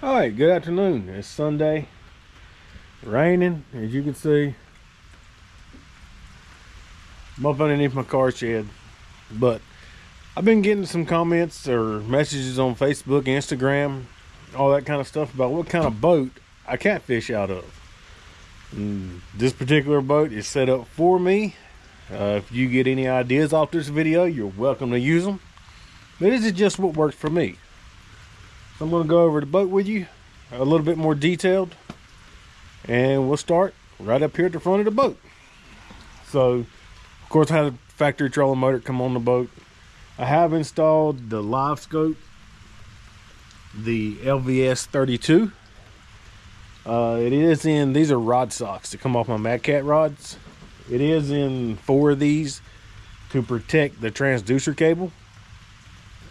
All right, good afternoon. It's Sunday, raining, as you can see. I'm up underneath my car shed, but I've been getting some comments or messages on Facebook, Instagram, all that kind of stuff about what kind of boat I catfish out of. And this particular boat is set up for me. If you get any ideas off this video, you're welcome to use them. But this is just what works for me. So I'm going to go over the boat with you, a little bit more detailed, and we'll start right up here at the front of the boat. So, of course, I had a factory trolling motor come on the boat. I have installed the live scope, the LVS 32. It is in, these are rod socks that come off my Mad Cat rods. It is in 4 of these to protect the transducer cable.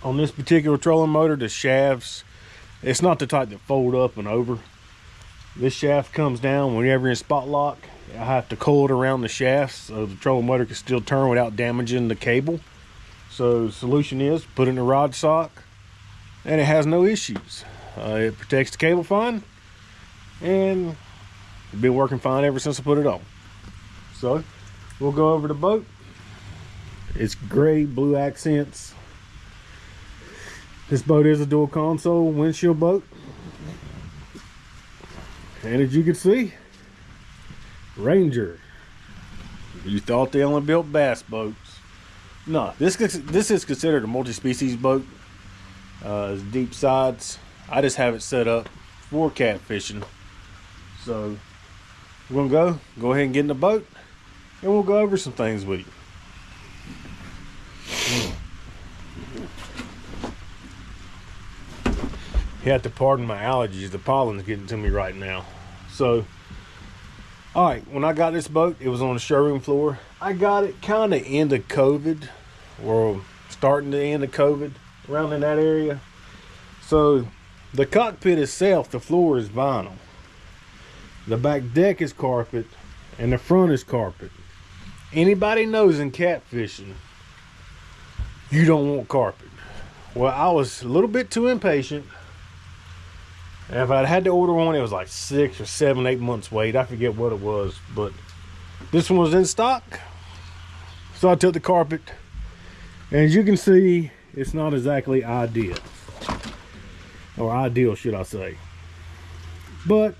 On this particular trolling motor, the shafts, it's not the type that fold up and over. This shaft comes down whenever in spot lock. I have to coil it around the shafts so the trolling motor can still turn without damaging the cable. So the solution is put in a rod sock and it has no issues. It protects the cable fine, and it's been working fine ever since I put it on. So we'll go over the boat. It's gray, blue accents. This boat is a dual console windshield boat. And as you can see, Ranger. You thought they only built bass boats. No, this is considered a multi-species boat. It's deep sides. I just have it set up for catfishing. So we're gonna go ahead and get in the boat, and we'll go over some things with you. You have to pardon my allergies. The pollen's getting to me right now. So, all right, when I got this boat, it was on the showroom floor. I got it kind of end of COVID, or starting to end of COVID, around in that area. So, the cockpit itself, the floor is vinyl. The back deck is carpet, and the front is carpet. Anybody knows in catfishing, you don't want carpet. Well, I was a little bit too impatient. And if I'd had to order one, it was like 6 or 7, 8 months wait. I forget what it was, but this one was in stock. So I took the carpet, and as you can see, it's not exactly ideal, or ideal, should I say. But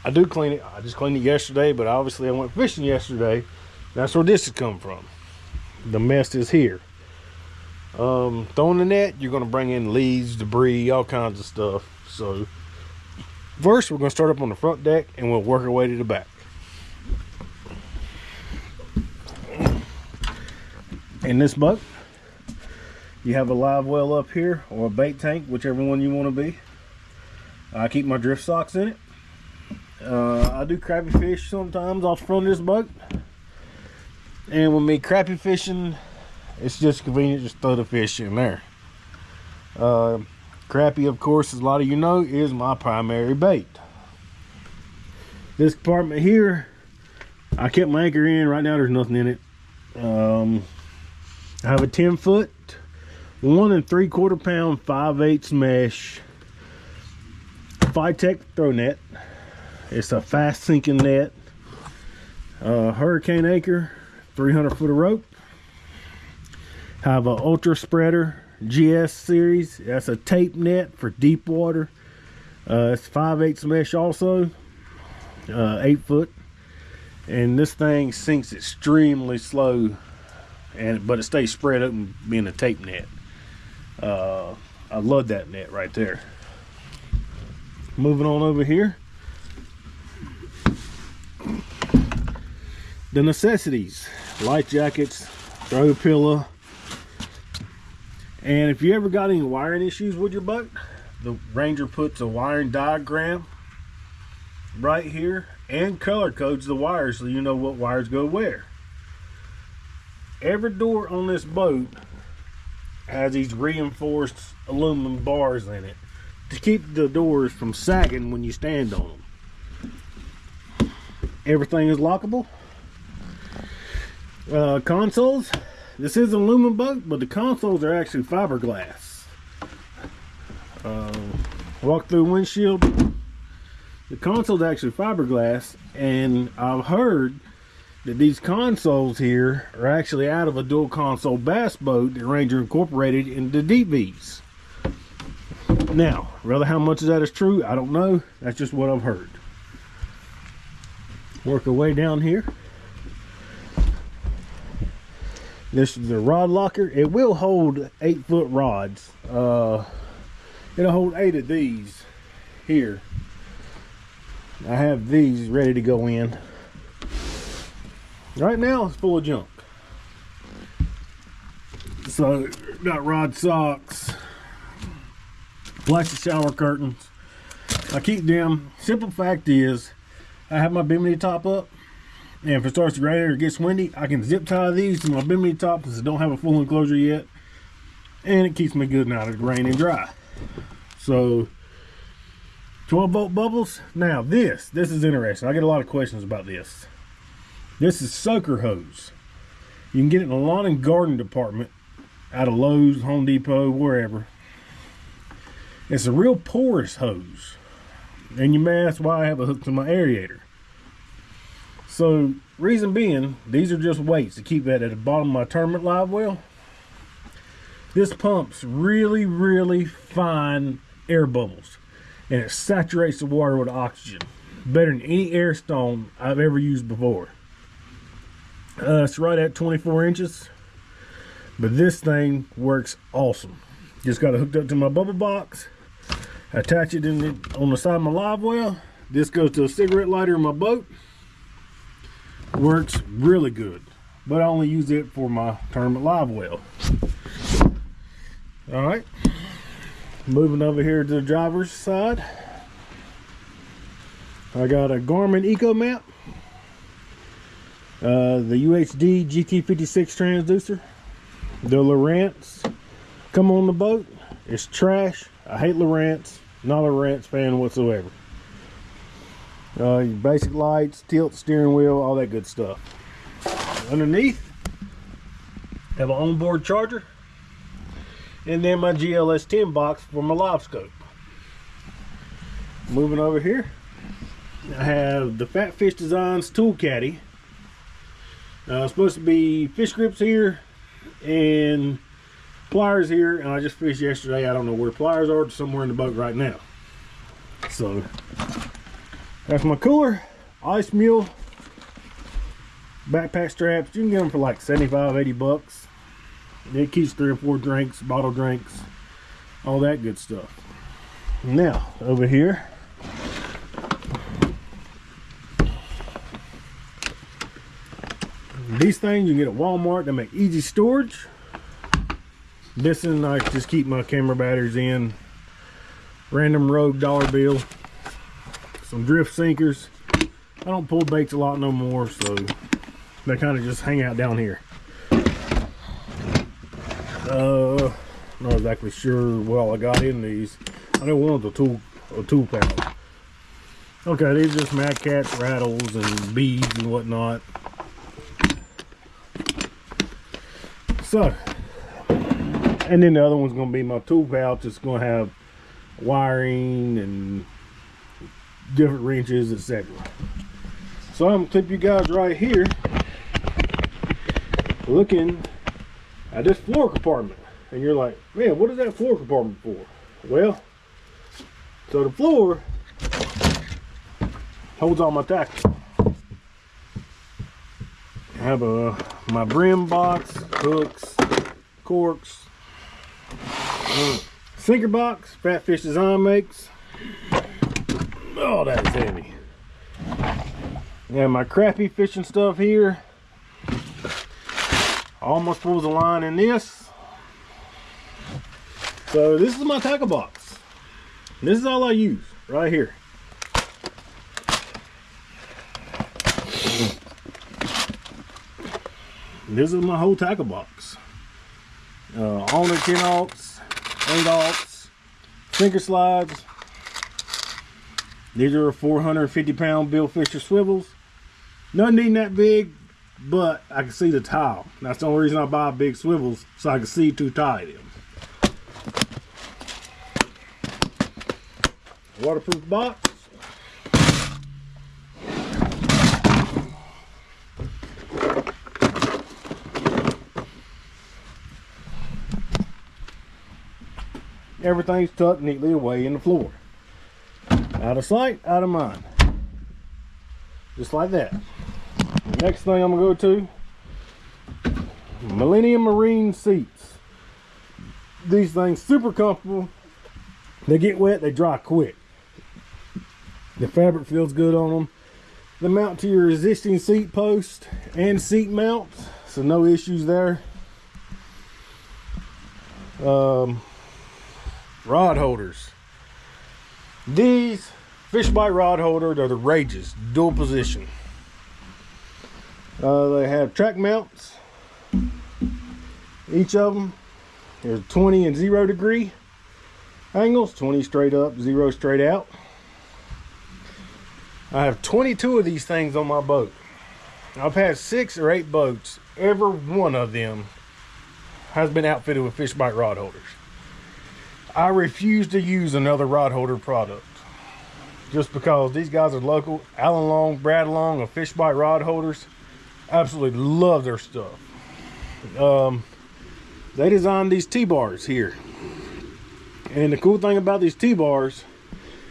I do clean it. I just cleaned it yesterday, but obviously I went fishing yesterday. That's where this has come from. The mess is here. Throwing the net, you're going to bring in leaves, debris, all kinds of stuff. So first, we're going to start up on the front deck, and we'll work our way to the back. In this boat, you have a live well up here, or a bait tank, whichever one you want to be. I keep my drift socks in it. I do crappie fish sometimes off the front of this boat. And with me crappie fishing, it's just convenient to just throw the fish in there. Crappie, of course, as a lot of you know, is my primary bait. This compartment here, I kept my anchor in. Right now there's nothing in it. I have a 10-foot, 1 3/4 pound, 5/8 mesh Phytech throw net. It's a fast sinking net. Hurricane anchor, 300 foot of rope. Have a ultra spreader GS series. That's a tape net for deep water. It's 5/8 mesh also, 8 foot, and this thing sinks extremely slow, but it stays spread open being a tape net. I love that net right there. Moving on over here, the necessities: life jackets, throw pillow. And if you ever got any wiring issues with your boat, the Ranger puts a wiring diagram right here and color codes the wires so you know what wires go where. Every door on this boat has these reinforced aluminum bars in it to keep the doors from sagging when you stand on them. Everything is lockable. Consoles. This is an aluminum boat, but the consoles are actually fiberglass. Walk through windshield. The console's actually fiberglass, and I've heard that these consoles here are actually out of a dual console bass boat that Ranger incorporated into Deep V's. Now, rather how much of that is true, I don't know. That's just what I've heard. Work our way down here. This is the rod locker. It will hold 8-foot rods. It'll hold 8 of these here. I have these ready to go in. Right now it's full of junk. So got rod socks, plastic shower curtains. I keep them. Simple fact is, I have my bimini top up, and if it starts to rain or it gets windy, I can zip tie these to my bimini top since I don't have a full enclosure yet, and it keeps me good and out of the rain and dry. So 12-volt bubbles. Now this is interesting. I get a lot of questions about this. This is soaker hose. You can get it in the lawn and garden department out of Lowe's, Home Depot, wherever. It's a real porous hose. And you may ask why I have a hook to my aerator. So, reason being, these are just weights to keep that at the bottom of my tournament live well. This pumps really, really fine air bubbles, and it saturates the water with oxygen better than any air stone I've ever used before. It's right at 24 inches, but this thing works awesome. Just got it hooked up to my bubble box, attach it on the side of my live well. This goes to a cigarette lighter in my boat. Works really good, but I only use it for my tournament live well. All right, moving over here to the driver's side. I got a Garmin Eco Map, the UHD GT56 transducer. The Lowrance come on the boat. It's trash. I hate Lowrance. Not a Lowrance fan whatsoever. Your basic lights, tilt, steering wheel, all that good stuff. Underneath, have an onboard charger, and then my GLS 10 box for my live scope. Moving over here, I have the Fat Fish Designs tool caddy. Supposed to be fish grips here and pliers here, and I just fished yesterday. I don't know where pliers are. It's somewhere in the boat right now. So that's my cooler, ice mule, backpack straps. You can get them for like 75, 80 bucks. It keeps 3 or 4 drinks, bottle drinks, all that good stuff. Now over here, these things you can get at Walmart. They make easy storage. This is nice. Just keep my camera batteries in. Random rogue dollar bill. Some drift sinkers. I don't pull baits a lot no more, so they kind of just hang out down here. Not exactly sure well I got in these. I know one was a tool pouch. Okay, these are just Mad Cats, rattles, and beads and whatnot. So, and then the other one's going to be my tool pouch. It's going to have wiring and different wrenches, etc. So I'm going to clip you guys right here looking at this floor compartment. And you're like, man, what is that floor compartment for? Well, so the floor holds all my tackle. I have my brim box, hooks, corks, sinker box, Fat Fish Design makes. Oh, that's heavy. And my crappie fishing stuff here. Almost pulls a line in this. So this is my tackle box. This is all I use right here. This is my whole tackle box. Owner 10 aughts, 8 aughts, sinker slides. These are 450-pound Bill Fisher swivels. Nothing even that big, but I can see the tile. That's the only reason I buy big swivels, so I can see too tight in them. waterproof box. Everything's tucked neatly away in the floor. Out of sight, out of mind. Just like that. Next thing I'm gonna go to, Millennium Marine seats. These things super comfortable. They get wet, they dry quick. The fabric feels good on them. They mount to your existing seat post and seat mounts, so no issues there. Rod holders. These fish bite rod holders are the rages, dual position. They have track mounts. Each of them, there's 20 and 0 degree angles, 20 straight up, 0 straight out. I have 22 of these things on my boat. I've had 6 or 8 boats. Every one of them has been outfitted with fish bite rod holders. I refuse to use another rod holder product just because these guys are local. Alan Long, Brad Long of Fish Bite Rod Holders, absolutely love their stuff. They designed these T-bars here, and the cool thing about these T-bars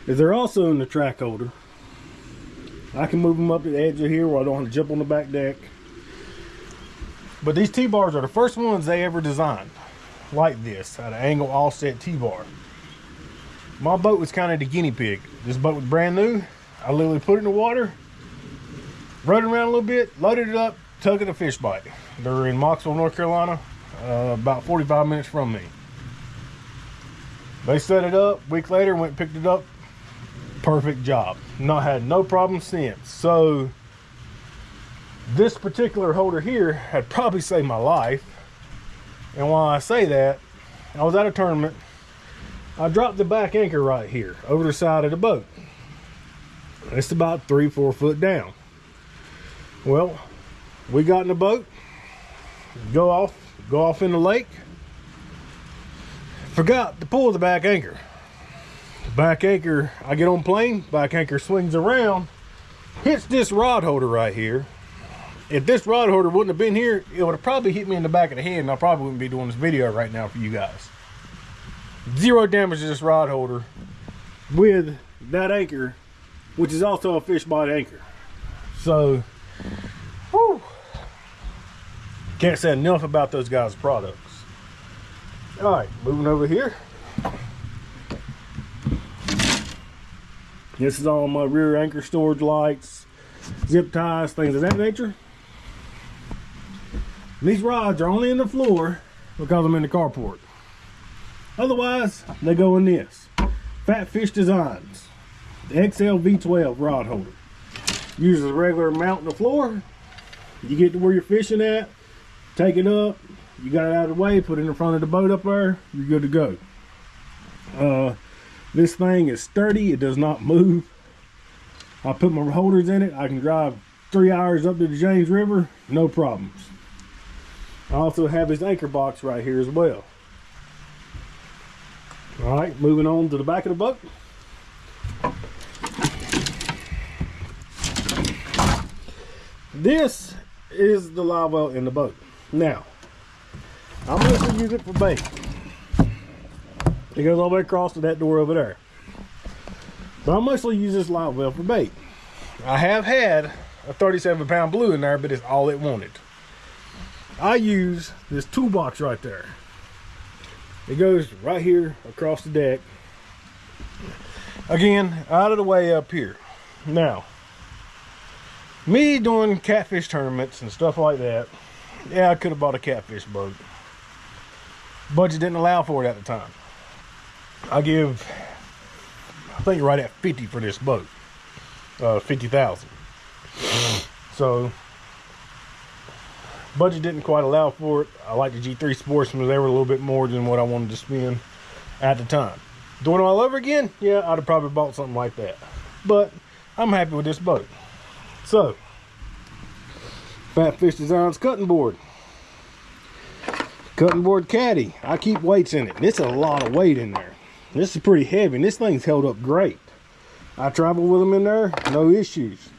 is they're also in the track holder. I can move them up to the edge of here where I don't have to jump on the back deck. But these T-bars are the first ones they ever designed like this, at an angle offset T-bar. My boat was kind of the guinea pig. This boat was brand new. I literally put it in the water, rode it around a little bit, loaded it up, took it a fish bite. They're in Moxville, North Carolina, about 45 minutes from me. They set it up. A week later, went and picked it up. Perfect job. Had no problem since. So this particular holder here had probably saved my life. And while I say that, I was at a tournament. I dropped the back anchor right here over the side of the boat. It's about 3-4 foot down. Well, we got in the boat, go off in the lake, forgot to pull the back anchor. The back anchor, I get on plane, back anchor swings around, hits this rod holder right here. If this rod holder wouldn't have been here, it would have probably hit me in the back of the head, and I probably wouldn't be doing this video right now for you guys. 0 damage to this rod holder with that anchor, which is also a fish bite anchor. So, whew, can't say enough about those guys' products. All right, moving over here. This is all my rear anchor storage lights, zip ties, things of that nature. These rods are only in the floor because I'm in the carport. Otherwise, they go in this. Fat Fish Designs, the XL V12 rod holder. Uses a regular mount in the floor. You get to where you're fishing at, take it up, you got it out of the way, put it in front of the boat up there, you're good to go. This thing is sturdy, it does not move. I put my holders in it, I can drive 3 hours up to the James River, no problems. I also have this anchor box right here as well. All right, moving on to the back of the boat. This is the live well in the boat. Now, I'm going to use it for bait. It goes all the way across to that door over there. But I mostly use this live well for bait. I have had a 37-pound blue in there, but it's all it wanted. I use this toolbox right there. It goes right here across the deck. Again, out of the way up here. Now, me doing catfish tournaments and stuff like that, yeah, I could have bought a catfish boat. Budget didn't allow for it at the time. I think right at 50 for this boat, 50,000. So budget didn't quite allow for it. I like the G3 Sportsman. They were a little bit more than what I wanted to spend at the time. Doing it all over again, yeah, I'd have probably bought something like that. But I'm happy with this boat. So, Fat Fish Designs cutting board. Cutting board caddy. I keep weights in it. This is a lot of weight in there. This is pretty heavy, and this thing's held up great. I travel with them in there, no issues.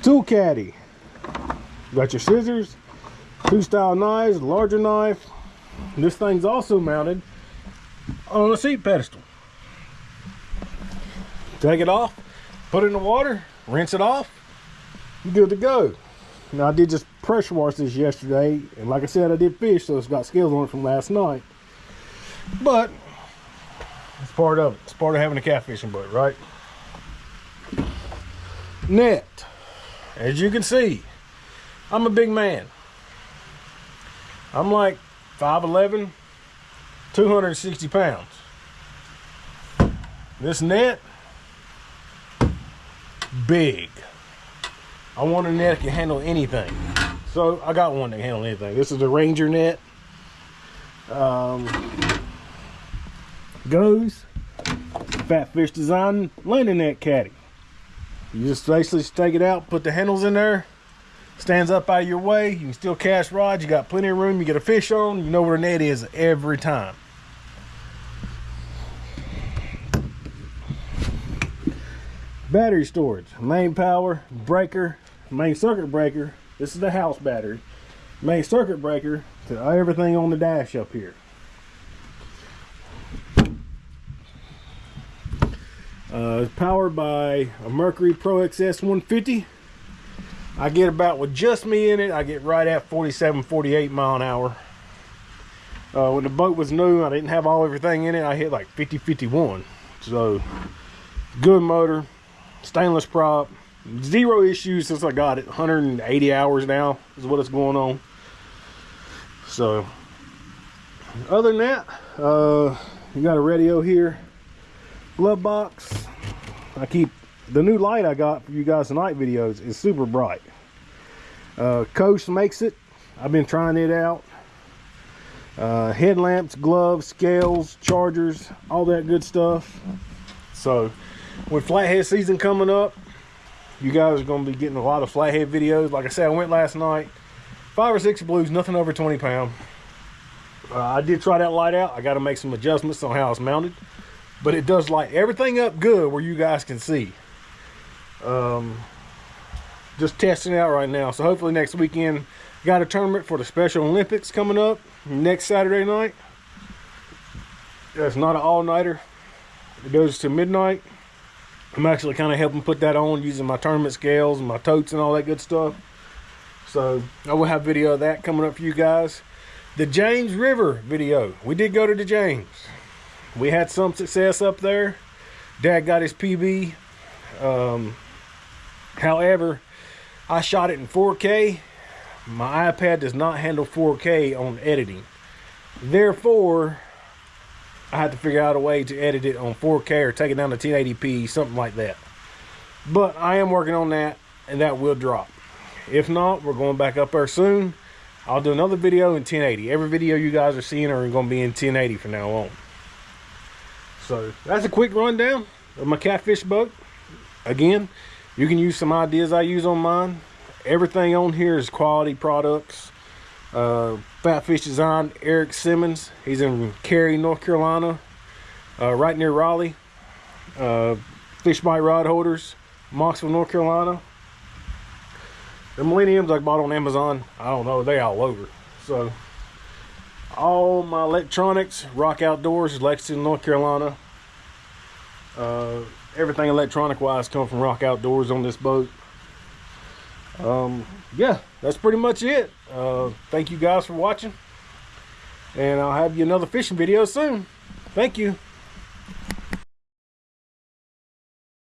Tool caddy. Got your scissors, 2 style knives, larger knife. This thing's also mounted on a seat pedestal. Take it off, put it in the water, rinse it off, you're good to go. Now I did just pressure wash this yesterday, and like I said, I did fish, so it's got scales on it from last night. But it's part of it. It's part of having a catfishing boat, right? Net. As you can see, I'm a big man. I'm like 5'11", 260 pounds. This net, big. I want a net that can handle anything. So I got one that can handle anything. This is a Ranger net. Goes Fat Fish Design landing net caddy. You just basically take it out, put the handles in there, stands up out of your way. You can still cast rods. You got plenty of room. You get a fish on. You know where the net is every time. Battery storage, main power, breaker, main circuit breaker. This is the house battery. Main circuit breaker to everything on the dash up here. It's powered by a Mercury Pro XS 150. I get about, with just me in it, I get right at 47, 48 mile an hour. When the boat was new, I didn't have everything in it. I hit like 50, 51. So, good motor, stainless prop, zero issues since I got it. 180 hours now is what it's going on. So, other than that, you got a radio here, glove box. I keep the new light I got for you guys tonight videos is super bright. Coast makes it. I've been trying it out. Headlamps, gloves, scales, chargers, all that good stuff. So with flathead season coming up, you guys are going to be getting a lot of flathead videos. Like I said, I went last night, 5 or 6 blues, nothing over 20 pounds. I did try that light out. I got to make some adjustments on how it's mounted, but it does light everything up good where you guys can see. Just testing it out right now. So hopefully next weekend, got a tournament for the Special Olympics coming up next Saturday night. It's not an all-nighter. It goes to midnight. I'm actually kind of helping put that on using my tournament scales and my totes and all that good stuff. So I will have video of that coming up for you guys. The James River video. We did go to the James. We had some success up there. Dad got his PB. However, I shot it in 4K. My iPad does not handle 4K on editing. Therefore, I had to figure out a way to edit it on 4K or take it down to 1080p, something like that. But I am working on that, and that will drop. If not, we're going back up there soon. I'll do another video in 1080. Every video you guys are seeing are going to be in 1080 from now on. So that's a quick rundown of my catfish boat. Again, you can use some ideas I use on mine. Everything on here is quality products. Fat Fish Design, Eric Simmons. He's in Cary, North Carolina, right near Raleigh. Fish Bite Rod Holders, Moxville, North Carolina. The Millenniums I bought on Amazon, I don't know, they all over. So, all my electronics, Rock Outdoors, Lexington, North Carolina. Everything electronic wise comes from Rock Outdoors on this boat. Yeah, that's pretty much it. Thank you guys for watching, and I'll have you another fishing video soon. Thank you.